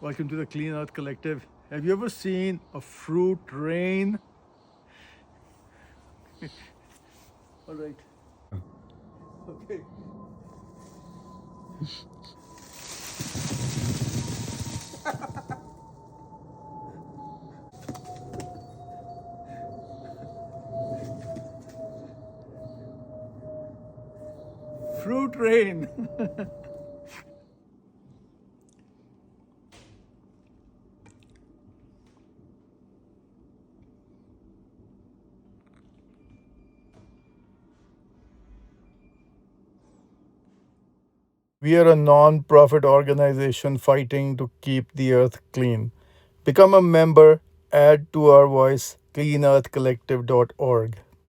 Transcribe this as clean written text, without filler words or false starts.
Welcome to the Clean Earth Collective. Have you ever seen a fruit rain? All right. Okay. Fruit rain. We are a non-profit organization fighting to keep the earth clean. Become a member, add to our voice, cleanearthcollective.org.